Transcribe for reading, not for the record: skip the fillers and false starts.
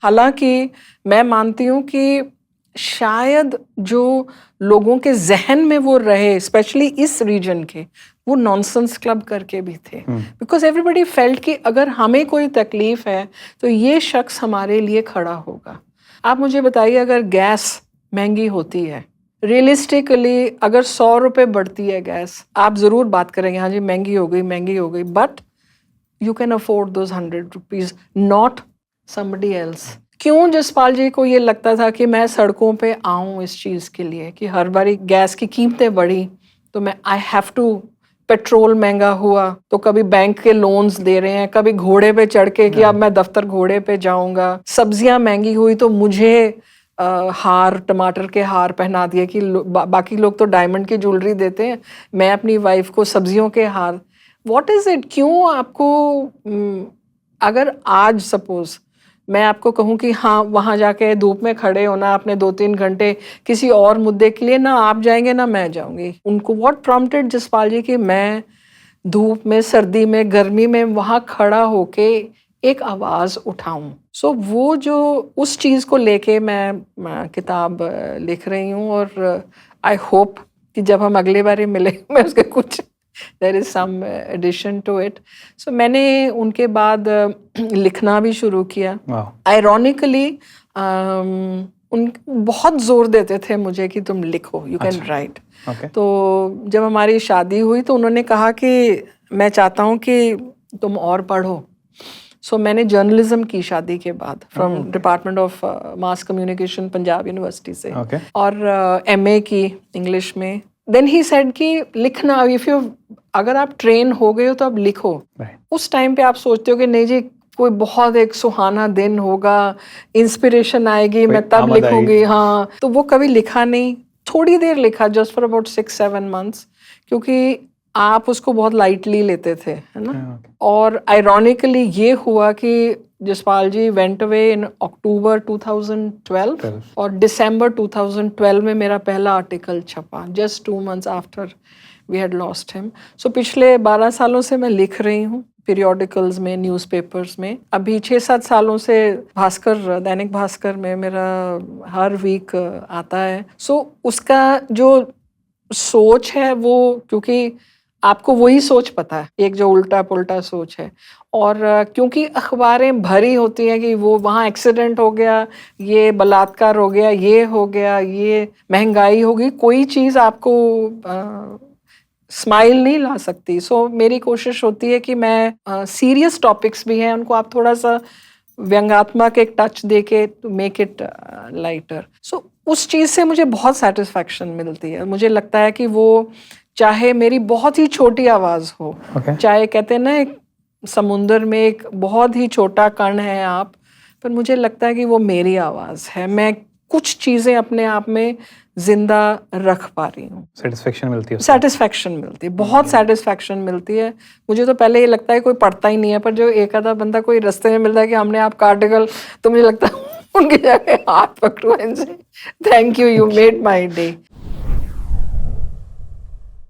हालांकि मैं मानती हूँ कि शायद जो लोगों के जहन में वो रहे, स्पेशली इस रीजन के, वो नॉनसेंस क्लब करके भी थे, बिकॉज एवरीबडी फेल्ट कि अगर हमें कोई तकलीफ है तो ये शख्स हमारे लिए खड़ा होगा। आप मुझे बताइए, अगर गैस महंगी होती है, रियलिस्टिकली अगर 100 रुपये बढ़ती है गैस, आप ज़रूर बात करेंगे हाँ जी महंगी हो गई, but you can afford those 100 rupees, not somebody else. क्यों जसपाल जी को ये लगता था कि मैं सड़कों पे आऊं इस चीज़ के लिए कि हर बारी गैस की कीमतें बढ़ी तो मैं आई हैव टू, पेट्रोल महंगा हुआ तो कभी बैंक के लोन्स दे रहे हैं, कभी घोड़े पे चढ़ के कि अब मैं दफ्तर घोड़े पे जाऊंगा, सब्जियां महंगी हुई तो मुझे हार, टमाटर के हार पहना दिए कि बाकी लोग तो डायमंड की ज्वेलरी देते हैं, मैं अपनी वाइफ को सब्जियों के हार। व्हाट इज इट, क्यों आपको अगर आज सपोज मैं आपको कहूँ कि हाँ वहाँ जाके धूप में खड़े होना आपने 2-3 घंटे किसी और मुद्दे के लिए, ना आप जाएंगे ना मैं जाऊंगी, उनको व्हाट प्रॉम्प्टेड जसपाल जी कि मैं धूप में, सर्दी में, गर्मी में वहाँ खड़ा होके एक आवाज़ उठाऊं। सो वो जो उस चीज़ को लेके मैं किताब लिख रही हूँ, और आई होप कि जब हम अगले बार मिले मैं उसके कुछ there is some addition to it. So मैंने उनके बाद लिखना भी शुरू किया। आयरॉनिकली उन बहुत जोर देते थे मुझे कि तुम लिखो, यू कैन राइट। तो जब हमारी शादी हुई तो उन्होंने कहा कि मैं चाहता हूँ कि तुम और पढ़ो। सो मैंने जर्नलिज्म की शादी के बाद from department of mass communication Punjab university से, और एमए की इंग्लिश में। देन ही सेड कि लिखना, इफ यू, अगर आप ट्रेन हो गए हो तो अब लिखो। उस टाइम पे आप सोचते हो कि नहीं जी कोई बहुत एक सुहाना दिन होगा, इंस्पिरेशन आएगी, मैं तब लिखूंगी, हाँ, तो वो कभी लिखा नहीं। थोड़ी देर लिखा, जस्ट फॉर अबाउट 6-7 months, क्योंकि आप उसको बहुत लाइटली लेते थे, है ना। और आयरॉनिकली ये हुआ कि Jaspal ji went away in October 2012 और दिसंबर 2012 में मेरा पहला आर्टिकल छपा, just 2 months after we had lost him. So पिछले 12 सालों से मैं लिख रही हूँ पीरियोडिकल्स में, न्यूज़पेपर्स में। अभी 6-7 सालों से भास्कर, दैनिक भास्कर में मेरा हर वीक आता है। सो उसका जो सोच है वो, क्योंकि आपको वही सोच पता है, एक जो उल्टा पुल्टा सोच है, और क्योंकि अखबारें भरी होती हैं कि वो वहाँ एक्सीडेंट हो गया, ये बलात्कार हो गया, ये हो गया, ये महंगाई होगी, कोई चीज़ आपको स्माइल नहीं ला सकती। सो मेरी कोशिश होती है कि मैं सीरियस टॉपिक्स भी हैं उनको आप थोड़ा सा व्यंग्यात्मक एक टच दे के टू मेक इट लाइटर। सो उस चीज़ से मुझे बहुत सेटिस्फैक्शन मिलती है। मुझे लगता है कि वो, चाहे मेरी बहुत ही छोटी आवाज़ हो, चाहे कहते हैं ना एक समुंदर में एक बहुत ही छोटा कण है आप, पर मुझे लगता है कि वो मेरी आवाज़ है, मैं कुछ चीज़ें अपने आप में जिंदा रख पा रही हूँ। सेटिस्फेक्शन मिलती है, सेटिस्फेक्शन मिलती है, बहुत सेटिस्फेक्शन मिलती है। मुझे तो पहले ये लगता है कोई पढ़ता ही नहीं है, पर जो एक आधा बंदा कोई रास्ते में मिलता है कि हमने आपका आर्टिकल, तो मुझे लगता है उनके जाके हाथ पकड़ो इनसे, thank you, you made my day.